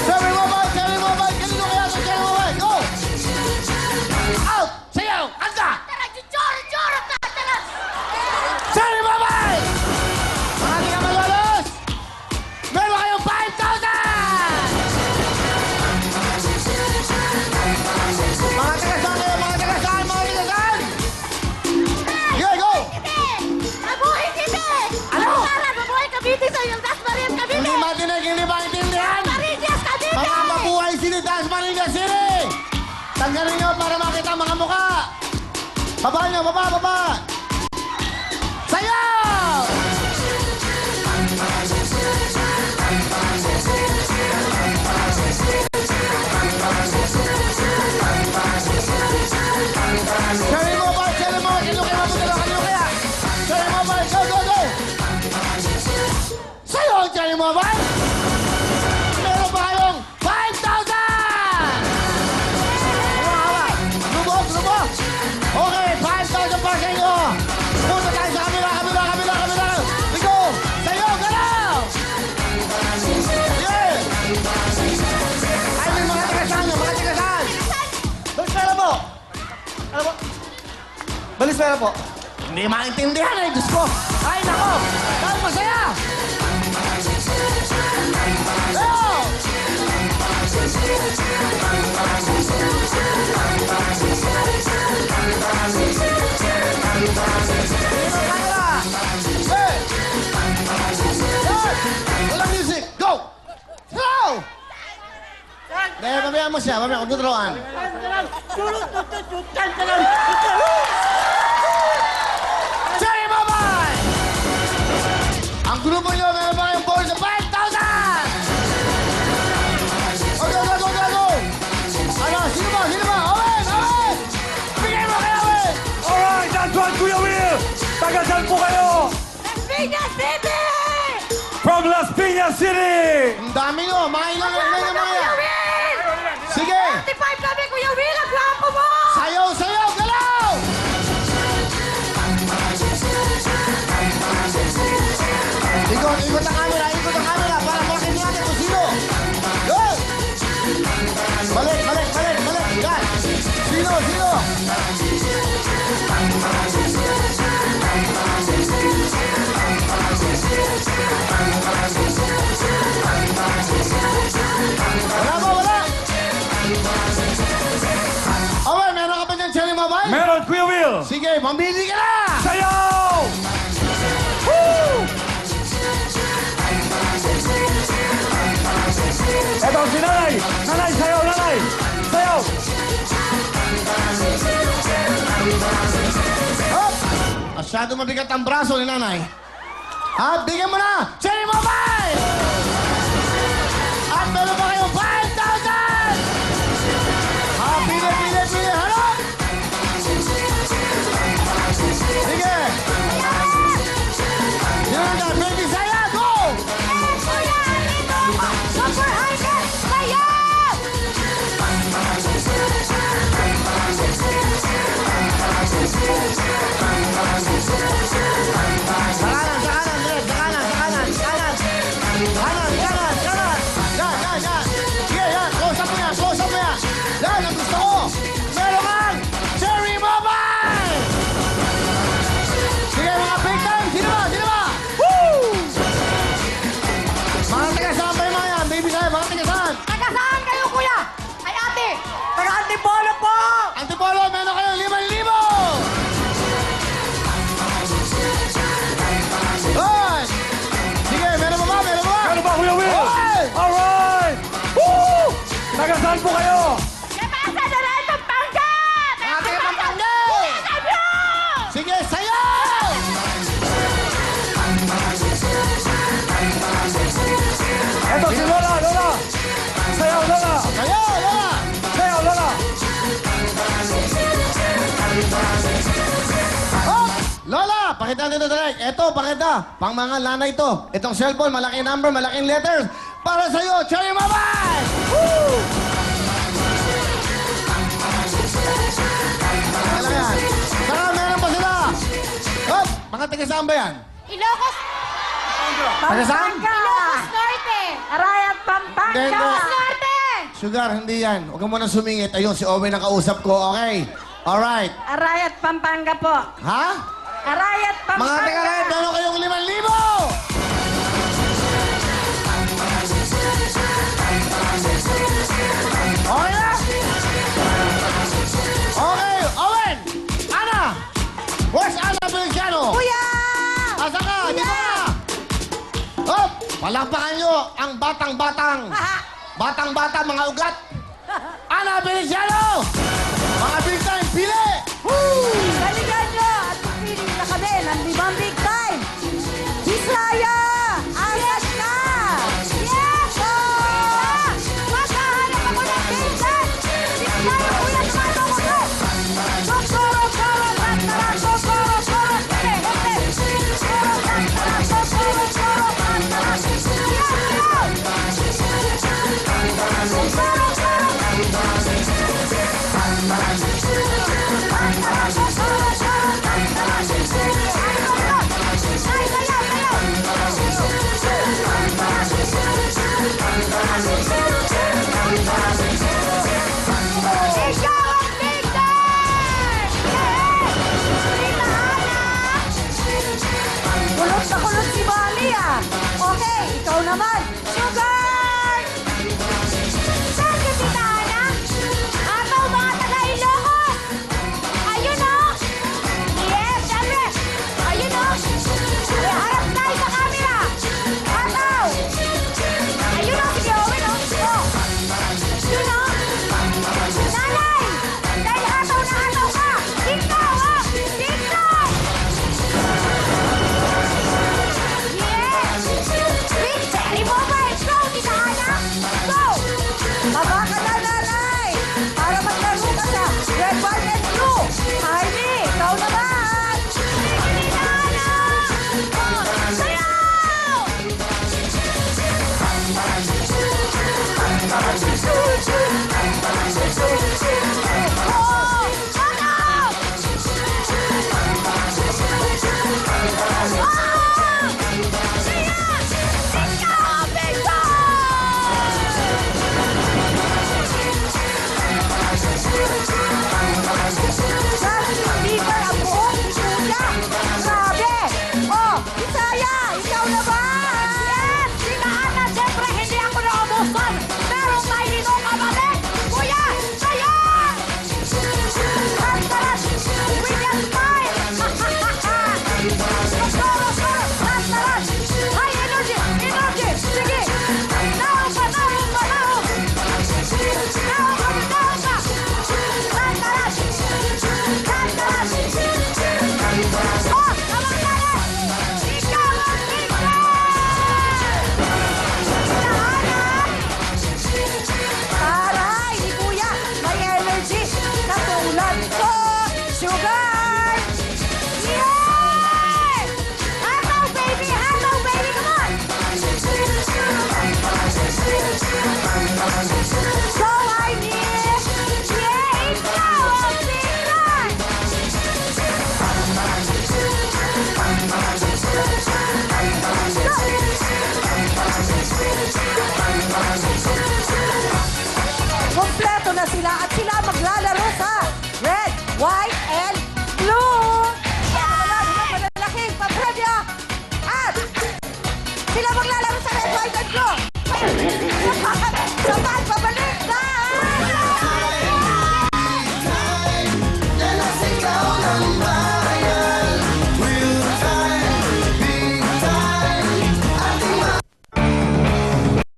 Cherry Mobile! Cherry Mobile! Kanino kaya ito, Cherry Mobile? Go! Out! Sayaw! Kanta! Tara, choro, tara! Cherry Mobile! Mga di naman lolos! Meron kayong 5,000! Mga taga-saan kayo? Mga taga-saan? Mga taga-saan? Sige, go! Mabuhay kami! Ano? Tara, mabuhay Cavite sa iyong Dasmariñas Cavite! Hindi matinig, hindi maintindihan! Dasmariñas Cavite! Mga mabuhay City, Dasmariñas City! Tanggalin nyo para makita ang mga mukha! Baba nyo, baba! Sayaw! Cherry Mobile! Kanino kaya mabutalo? Kanino kaya? Cherry Mobile, go! Sayaw ang Cherry Mobile! Meron pa kayong 5,000! Lubog! Okay, 5,000 pa sa inyo! Punta tayo sa kabila! Ligo! Sayaw! Galaw! Yeah! Ay, may mga tigasan nyo! Balis pera po! Ano po? Balis pera po. Hindi maintindihan eh, Diyos ko! Ay, nako! Dahil masaya! Sayaw! Hey! Yan! Walang music! Go! Go! Dahil pabayaan mo siya, huwag tuturuan. Cherry Mobile! Ang grupo nyo, meron ba kayong board sa 5,000? Go! Ano, sino ba? Owen! Bigay mo kay Owen! Alright, that's right, Kuya Will! Taga-saan po kayo? Dasmariñas City! From Las Piñas City! Ang dami nyo, mga ilang Kuya mga. Will! Sige! 35 kami, Kuya Will! Ang gwapo mo! Sayaw! Galaw! Ikot ang camera para makita natin kung sino. Go! Balik. Yan! Sino? Wala! Owen, meron ka ba dyan, Cherry Mobile? Meron, Kuya Will! Sige, pambili ka na! Sayaw! Woo! Eto si Nanay! Nanay, sayaw, Nanay! Sayaw! Hop! Masyado mabigat ang braso ni nanay. Ha? Bigyan mo na! Cherry Mobile! At meron pa kayong 5,000! Ha? Pili! Harap! Sige! Yan na! Baby Saya! Go! Kuya Alito! Super high-tech! Sayaw! Sa kanan! Yan! Sige, yan! Close up mo yan! Yan ang gusto ko! Meron kang Cherry Mobile! Sige, mga big time! Sino ba? Woo! Mga taga-saan ba yung mga yan? Baby Saya, mga taga-saan? Taga-saan kayo, Kuya? Ay, ate! Taga-Antipolo po! Antipolo, meron kayong 5,000! Good! Sige, meron mo ba? Meron ba, Kuya Will? Hoy! Alright! Woo! Taga-saan po kayo? Kaya pasa na rin itong pangga! Mga taga-Pampanga! Sabi mo! Sige, sayaw! Eto si Lola! Sayaw, Lola! Sayaw, Lola! Hop! Lola, pakita dito direct. Eto, pakita. Pang mga nanay to. Itong cellphone, malaking number, malaking letters. Para sa'yo, Cherry Mobile! Woo! Ano yan? Saka meron pa sila. Hop! Mga taga-saan ba yan? Ilocos! Taga saan? Ilocos Norte. Arayat, Pampanga. Hindi, hindi. Ilocos Norte. Sugar, hindi yan. Huwag ka muna sumingit. Ayun, si Owen ang kausap ko. Okay. Alright. Arayat, Pampanga po. Ha? Arayat, Pampanga. Mga teka lang, meron kayong 5,000! Okay na? Okay, Owen! Ana! Where's Ana Feliciano? Kuya! Asa ka? Di ba ka? Hop! Palakpakan nyo ang batang-batang. Batang-batang mga ugat. Ana Feliciano! Mga big time, pili! Galingan nyo at pili na kami ng 5 big time. Bisaya! Asas ka! Yes! Maghahanap ako ng pinsan! Bisaya, kuya, tumato ko to! Kokoro, koro, tantara, kokoro, koro, hote, hote! Koro, tantara, kokoro, koro, tantara! Yes, go! Kokoro, koro! Tantara, kokoro, koro, tantara! Ay, sayaw, sayaw! Ikaw ang victor! Tita Ana! Kulot na kulot si Mami ah. Okay, ikaw naman. Sugar! Saan ka, Tita Ana? Ataw mga taga-Ilocos! Ayun o! Yes, syempre! Ayun o! Harap tayo sa camera! Ataw! Ayun o, sige, Owen o! Oh! Yun o! Nanay! Dahil ataw na ataw ka! TikTok o! TikTok! Yes! Big Cherry Mobile! Go, Tita Ana! Go! Baba ka na, nanay. Para maglaro ka sa red, white, and blue. Heidi, ikaw naman. Tita Ana! Oh, sayaw! Oh, ano? Ah! Sayaw! Ikaw ang Justin Bieber ang buhok ni Kuya. Grabe. Oh, Bisaya, ikaw naman. Yes! Tita Ana, siyempre hindi ako naubusan. Pero may linong kapatid. Kuya, sayo! Tantaras! William Smile! Koro, tantaras! High energy! Energy! Sige! Naong pa! Naong pa! Naong! Naong pa! Naong pa! Tantaras! Tantaras! Oh! Tama ka na! Ikaw ang victor! Taray, ni Kuya, may energy. Katulad ko, Sugar. Yay! Hataw, baby! Hataw, baby! Come on! So, Heidi. Yay! Ikaw ang victor! Kompleto na sila at sila maglalaro sa red, white, and blue. Panalo ng malalaking papremyo. At sila maglalaro sa red, white, and blue. Sa